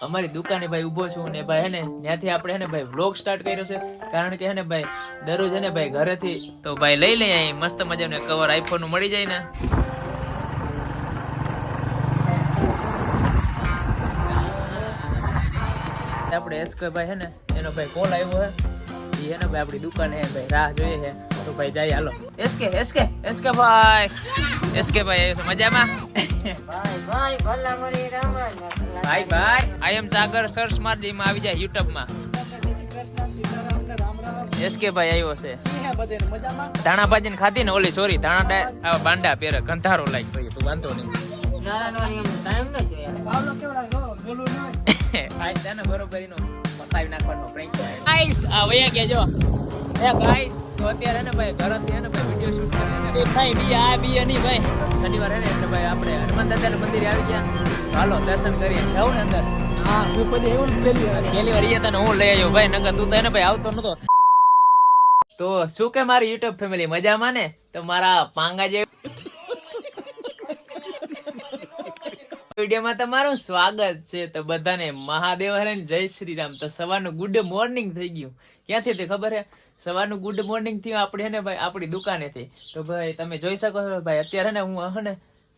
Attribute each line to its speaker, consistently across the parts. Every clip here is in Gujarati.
Speaker 1: અમારી દુકાને ભાઈ ઊભો છું ને ભાઈ હે ને ત્યાંથી આપણે હે ને ભાઈ વ્લોગ સ્ટાર્ટ કર્યો છે કારણ કે હે ને ભાઈ દરરોજ હે ને ભાઈ ઘરેથી તો ભાઈ લઈ લઈએ અહીં મસ્ત મજાનું કવર આઈફોન નું મળી જાય ને આપણે એસકે ભાઈ હે ને એનો ભાઈ કોલ આવ્યો હે એ હે ને ભાઈ આપણી દુકાન હે ભાઈ રાહ જોઈએ છે તો ભાઈ જાય હાલો એસકે ભાઈ આવ્યો છે મજામાં ભાઈ આઈ એમ સાગર સર્ચ મારજી માં આવી જાય યુટ્યુબ માં એસકે ભાઈ આવ્યો છે ધાણા ભાજી ખાધી ને ઓલી સોરી ધાણા બાંડા પહેરે ગંધારો લાઈક ભાઈ તું વાંધો નહીં બરોબર પતાવી નાખવાનો પ્રેન્ક ગાઈસ આ વયા કે જો એ ગાઈસ તો અત્યારે ને ભાઈ ઘરથી હે ને ભાઈ વિડિયો શૂટ કરીને દેખાય બી નહીં ભાઈ શનિવાર હે ને એટલે ભાઈ આપણે હનુમાન દાદાના મંદિરે આવી ગયા હાલો દર્શન કરીએ જાવ ને અંદર હા હું પછી એવું પહેલી વાર તને હું લઈ આવ્યો ભાઈ નકર તું તો એને ભાઈ આવતો નતો તો શું કે મારી યુટ્યુબ ફેમિલી મજામાં ને તો મારા પાંગા જે વિડીયોમાં તમારું સ્વાગત છે તો બધાને મહાદેવ હરે જય શ્રી રામ તો સવારનું ગુડ મોર્નિંગ થઈ ગયું ક્યાંથી તે ખબર હે સવારનું ગુડ મોર્નિંગ થયું આપણે હે ને ભાઈ આપણી દુકાનેથી તો ભાઈ તમે જોઈ શકો છો ભાઈ અત્યારે ને હું હે ને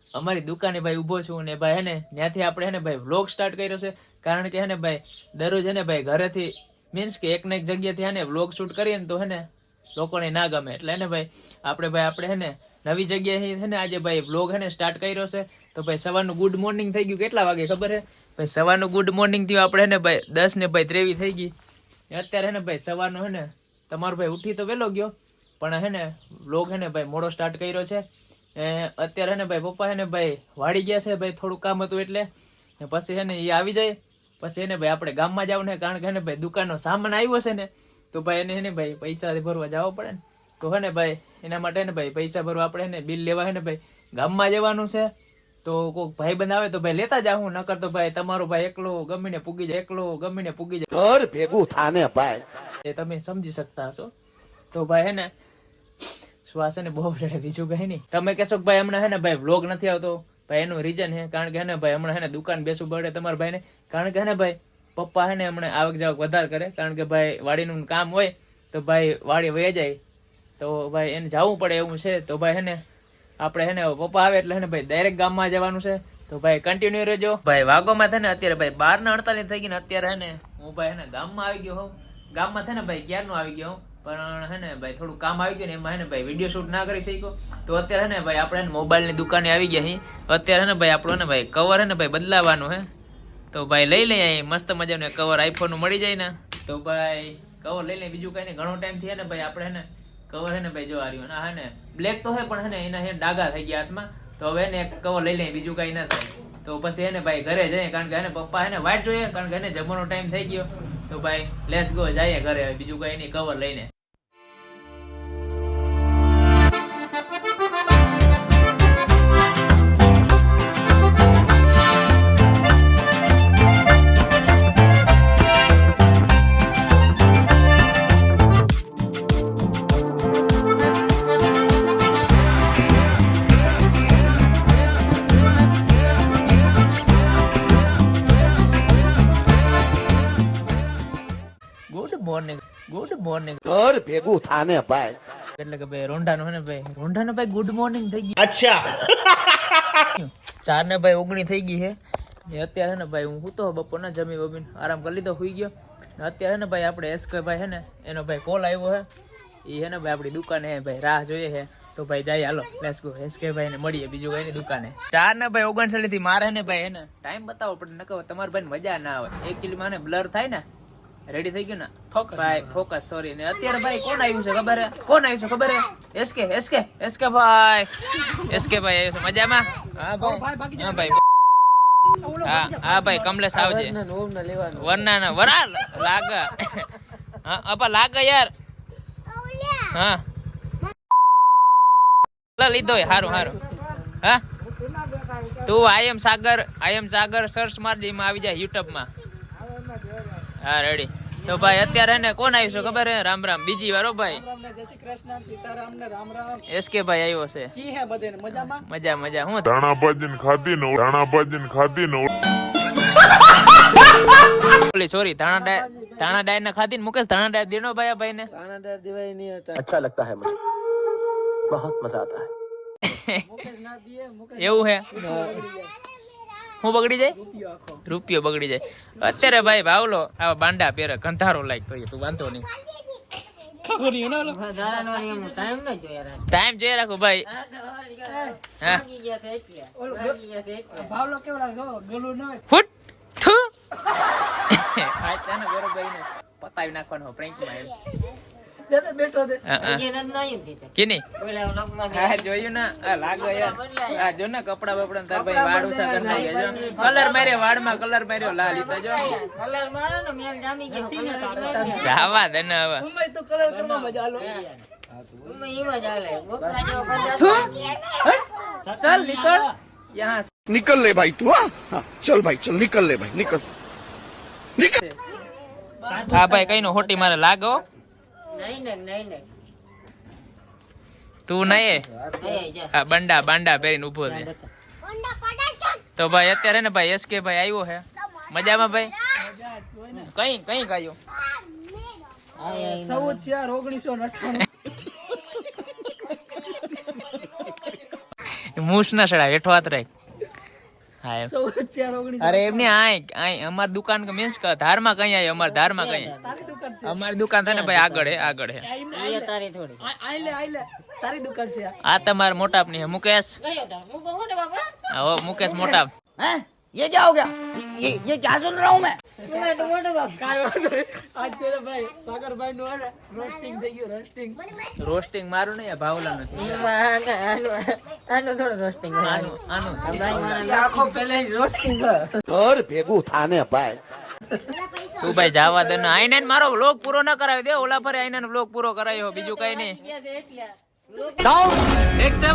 Speaker 1: અમારી દુકાને ભાઈ ઊભો છું ને ભાઈ હે ને ત્યાંથી આપણે હે ને ભાઈ વ્લોગ સ્ટાર્ટ કર્યો છે કારણ કે હે ને ભાઈ દરરોજ હે ને ભાઈ ઘરેથી મીન્સ કે એક ને એક જગ્યાથી હે ને વ્લોગ શૂટ કરીએ ને તો હે ને લોકોને ના ગમે એટલે ને ભાઈ આપણે હે ને નવી જગ્યાએ છે ને આજે ભાઈ વ્લોગ હે ને સ્ટાર્ટ કર્યો છે તો ભાઈ સવારનું ગુડ મોર્નિંગ થઈ ગયું કેટલા વાગે ખબર હે ભાઈ સવારનું ગુડ મોર્નિંગ થયું આપણે હે ને ભાઈ 10 ને ભાઈ 23 થઈ ગઈ અત્યારે હે ને ભાઈ સવારનું હે ને તમારો ભાઈ ઉઠી તો વહેલો ગયો પણ હે ને વ્લોગ હે ને ભાઈ મોડો સ્ટાર્ટ કર્યો છે અત્યારે હે ને ભાઈ પપ્પા હે ને ભાઈ વાડી ગયા છે ભાઈ થોડું કામ હતું એટલે પછી હે ને એ આવી જાય પછી હે ને ભાઈ આપણે ગામમાં જવું ને કારણ કે હે ને ભાઈ દુકાનનો સામાન આવ્યો છે ને તો ભાઈ એને હે ને ભાઈ પૈસા ભરવા જવા પડે ને તો હે ને ભાઈ એના માટે ને ભાઈ પૈસા ભરવા આપણે ને બિલ લેવા હે ને ભાઈ ગામમાં જવાનું છે તો કોઈક ભાઈ બંધ આવે તો ભાઈ લેતા જાઉં નકર તો ભાઈ તમારો ભાઈ એકલો ગમીને પૂગી જાય ઘર ભેગું થાને ભાઈ એ તમે સમજી શકતા હશો તો ભાઈ હે ને શ્વાસ ને બહુ રડે બીજું કઈ નહીં તમે કહેશો કે ભાઈ હમણાં હે ને ભાઈ વ્લોગ નથી આવતો ભાઈ એનું રીઝન હે કારણ કે હે ને ભાઈ હમણાં હે ને દુકાન બેસવું પડે તમારા ભાઈ ને કારણ કે હે ને ભાઈ પપ્પા હે ને હમણાં આવક જાવક વધારે કરે કારણ કે ભાઈ વાડીનું કામ હોય તો ભાઈ વાડી વહી જાય તો ભાઈ એને જવું પડે એવું છે તો ભાઈ હે ને આપણે હે ને પપ્પા આવે એટલે હે ને ભાઈ ડાયરેક્ટ ગામમાં જવાનું છે તો ભાઈ કન્ટિન્યુ રહેજો ભાઈ વાગોમાં થાય ને અત્યારે ભાઈ 12:48 થઈ ગઈ ને અત્યારે હે ને હું ભાઈ હે ને ગામમાં આવી ગયો હોઉં ગામમાં થાય ને ભાઈ ક્યારનો આવી ગયો પણ હે ને ભાઈ થોડું કામ આવી ગયું ને એમાં હે ને ભાઈ વિડીયો શૂટ ના કરી શક્યો તો અત્યારે હે ને ભાઈ આપણે મોબાઈલની દુકાને આવી ગયા છીએ અત્યારે હે ને ભાઈ આપણું હે ને ભાઈ કવર હે ને ભાઈ બદલાવાનું હે તો ભાઈ લઈ લઈએ અહીં મસ્ત મજાનું કવર આઈફોન નું મળી જાય ને તો ભાઈ કવર લઈ લઈએ બીજું કઈ નહીં ઘણો ટાઈમ થી હે ને ભાઈ આપણે હે ને કવર હે ને ભાઈ જો આ રહ્યું હે ને બ્લેક તો હે પણ હે ને એના હે ડાઘા થઈ ગયા હાથમાં તો હવે ને એક કવર લઈ લઈએ બીજું કઈ ના થાય તો પછી હે ને ભાઈ ઘરે જઈએ કારણ કે હે ને પપ્પા હે ને વાઇટ જોઈએ કારણ કે હે ને જમવાનો ટાઈમ થઈ ગયો તો ભાઈ લેટ્સ ગો જઈએ ઘરે બીજું કઈ નહીં કવર લઈને ગુડ મોર્નિંગ ઘર ભેગું થાને ભાઈ એટલે કે ભાઈ રોંઢાનો હે ને ભાઈ ગુડ મોર્નિંગ થઈ ગઈ અચ્છા 4 ને ભાઈ 19 થઈ ગઈ હે અત્યારે હે ને ભાઈ હું તો બપોરના જમી બમીને આરામ કરી લીધો હુઈ ગયો અત્યારે હે ને ભાઈ આપણે એસકે ભાઈ હે ને એનો ભાઈ કોલ આવ્યો હે એ હે ને ભાઈ આપણી દુકાને હે ભાઈ રાહ જોઈએ હે તો ભાઈ જાય હાલો લેટ્સ ગો એસકે ભાઈ ને મળીએ બીજું કઈ ની દુકાને 4 ને ભાઈ 39 થી મારે હે ને ભાઈ હે ને ટાઈમ બતાવો પડે નકર તમારા ભાઈ મજા ના આવે એક કિલોમાં ને બ્લર થાય ને રેડી થઈ ગયું ને ભાઈ ફોકસ સોરી ને અત્યારે ભાઈ કોણ આવ્યું છે ખબર હે એસકે ભાઈ આવ્યો છે મજામાં હા ભાઈ હા ભાઈ કમલેશ આવજે વરના વરા લાગે હા અપા લાગે યાર હા લીધો હારું હા તું આઈ એમ સાગર સર્ચ મારજી માં આવી જાય યુટ્યુબ માં હા રેડી તો ભાઈ અત્યારે ને કોણ આવ્યું છે ખબર હે રામ રામ બીજી વાર ભાઈ જય શ્રી કૃષ્ણ સીતારામ ને રામ રામ એસકે ભાઈ આવ્યો છે કી હે બધે મજા હું ધાણા ભાજી ને ખાધી ને ઓલી સોરી ધાણા ડાયર ને ખાધી ને મુકેશ ધાણા ડાયર દેનો ભાઈ આ ભાઈ ને
Speaker 2: अच्छा लगता है मुझे बहुत मजा आता है
Speaker 1: એવું હે હું બગડી જાય રૂપિયો બગડી જાય અત્યારે ભાઈ ભાવલો આવા બાંડા પહેરે ગંધારો લાયક તો તું વાંધો નહીં ટાઈમ જોઈ રાખો ભાઈ ફૂટ થુ પતાવી નાખવાનો પ્રેન્કમાં કેની જોયું ને લાગે યાર જો ને કપડા બપડા તાર ભાઈ વાળ ઉસા કરી નાખ્યા જો કલર માર્યો વાળમાં કલર માર્યો લાલ ઈ તો જો કલર મારો ને મેલ જામી ગયો જાવા દે ને હવે મુંબઈ તો કલર કરવા મજા આલો મુંબઈ ઈ મજા આલે બોકરા જેવો કરજા ચલ નીકળ યહાં
Speaker 3: निकल ले भाई तू हाँ चल भाई चल निकल ले भाई निकल
Speaker 1: હા ભાઈ કઈ નો હોટી મારે લાગો તું નહીં હા બાંડા પહેરીને ઉભો છે તો ભાઈ અત્યારે ને ભાઈ એસકે ભાઈ આવ્યો છે મજામાં ભાઈ કઈ ગાયો 14/4/1998 મૂસ ના સડા હેઠો હાથ રાખ હા અરે એમને આય અમાર દુકાન કે મીન્સ ધારમાં કઈ આય અમાર ધારમાં કઈ અમારી દુકાન છે ને ભાઈ આગળ હે તારી દુકાન છે આ તમાર મોટાપ ની હે મુકેશ ઓ મુકેશ મોટાપ
Speaker 4: हैं ये क्या हो गया ये क्या सुन रहा हूँ मैं
Speaker 5: तो मोटो बाप
Speaker 1: आज से भाई सागर भाई નો રોસ્ટિંગ થઈ ગયું રોસ્ટિંગ મારું નહીં ભાવલા નથી
Speaker 5: આનો થોડો રોસ્ટિંગ
Speaker 1: આનું
Speaker 4: आंखों पहले ही रोस्टिंग
Speaker 3: और भेगू थाने पाए
Speaker 1: તું ભાઈ જાવા દે ને આઈને મારો વ્લોગ પૂરો ન કરાવી દે ઓલા ફરે આઈને વ્લોગ પૂરો કરાયો બીજું કઈ નહીં
Speaker 4: साउंड 1 7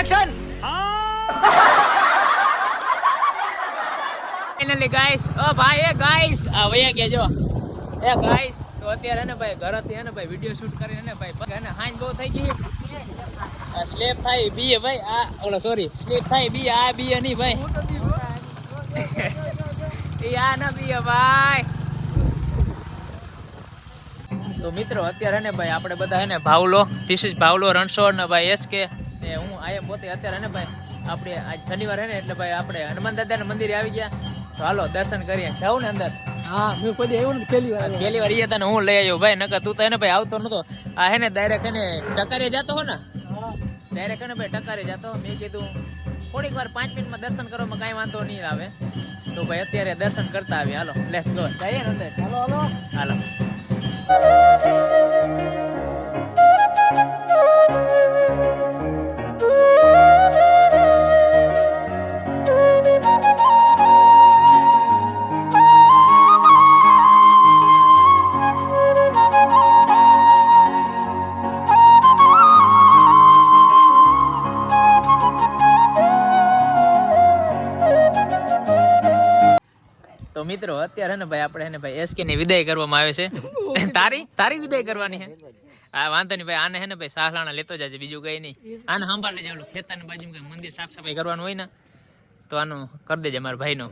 Speaker 4: एक्शन
Speaker 1: ફાઇનલી ગાઈસ ઓ ભાઈ એ ગાઈસ આ વયા કેજો એ ગાઈસ તો અત્યારે ને ભાઈ ઘરેથી હે ને ભાઈ વિડિયો શૂટ કરીને ને ભાઈ ને હાંજ બહુ થઈ ગઈ આ સ્લેપ થાય બીએ ભાઈ આ ઓલો સોરી સ્લેપ થાય બી આ બીએ નહીં ભાઈ એ આ ના બીએ ભાઈ તો મિત્રો અત્યારે ને ભાઈ આપણે બધા હે ને ભાવલો ધીસ ઇઝ ભાવલો રણછોડ ને ભાઈ એસકે ને હું આયા પોતે અત્યારે ને ભાઈ આપણે આજ શનિવાર હે ને એટલે ભાઈ આપણે હનુમાન દાદાના મંદિરે આવી ગયા તો હાલો દર્શન કરીએ જાવ ને અંદર
Speaker 5: હા મેં કોઈ આવ્યો ને પહેલી
Speaker 1: ઈ તને હું લઈ આવ્યો ભાઈ નકર તું તો એને ભાઈ આવતો નતો આ હે ને ડાયરેક્ટ એને ટકારે જતો હો ને ડાયરેક્ટ એને ભાઈ ટકારે જતો મેં કીધું થોડીક વાર 5 મિનિટમાં દર્શન કરવામાં કાંઈ વાંધો નહીં આવે તો ભાઈ અત્યારે દર્શન કરતા આવી હાલો લેટ્સ ગો જઈએ ને અંદર હાલો તો મિત્રો અત્યારે ને ભાઈ આપણે ભાઈ એસકે ની વિદાય કરવામાં આવે છે તારી વિદાય કરવાની છે હા વાંધો નહીં ભાઈ આને હે ને ભાઈ સાહલાણા લેતો જાય બીજું કઈ નહીં આને સંભાળ લેજે ઓલું ખેતરની બાજુમાં કઈ મંદિર સાફ સફાઈ કરવાનું હોય ને તો આનું કરી દેજે મારા ભાઈનો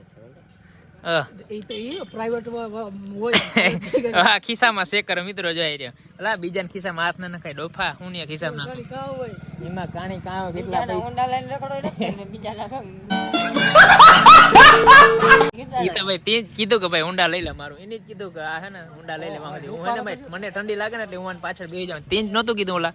Speaker 1: ખિસ્સામાં શેક કરે મિત્રો જોઈ રહ્યો અલા બીજા ખિસ્સામાં હાથ ના નખાય ડોફા હું ને ખિસ્સામાં એમાં કાણી કાવ કેટલા ભાઈ તે કીધું કે ભાઈ ઊંડા લઈ લે મારું એને જ કીધું કે આ હે ને ઊંડા લઈ લે હું હે ને ભાઈ મને ઠંડી લાગે ને એટલે હું પાછળ બેસી જાઉં તે જ નતું કીધું ઓલા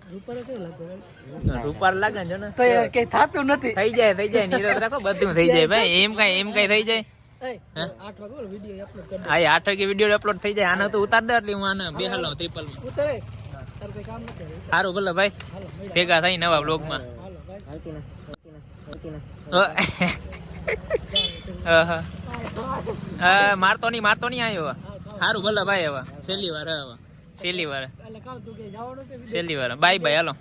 Speaker 1: રૂપાર લાગે ને જો ને
Speaker 5: કે થાતું નથી
Speaker 1: થઈ જાય નીરજ રાખો બધું થઈ જાય ભાઈ એમ કઈ થઈ જાય
Speaker 5: 8 વાગે વિડિયો અપલોડ કરી
Speaker 1: હા 8 વાગે વિડિયો અપલોડ થઈ જાય આનો તો ઉતાર દે એટલે હું આને બેહાલો ટ્રિપલ માં
Speaker 5: ઉતારે તાર કોઈ કામ નથી
Speaker 1: સારું ભલે ભાઈ ભેગા થઈ નવા બ્લોગ માં મારતો નહીં આવ્યો સારું ભલે ભાઈ હવે છેલ્લી વાર બાય બાય હાલો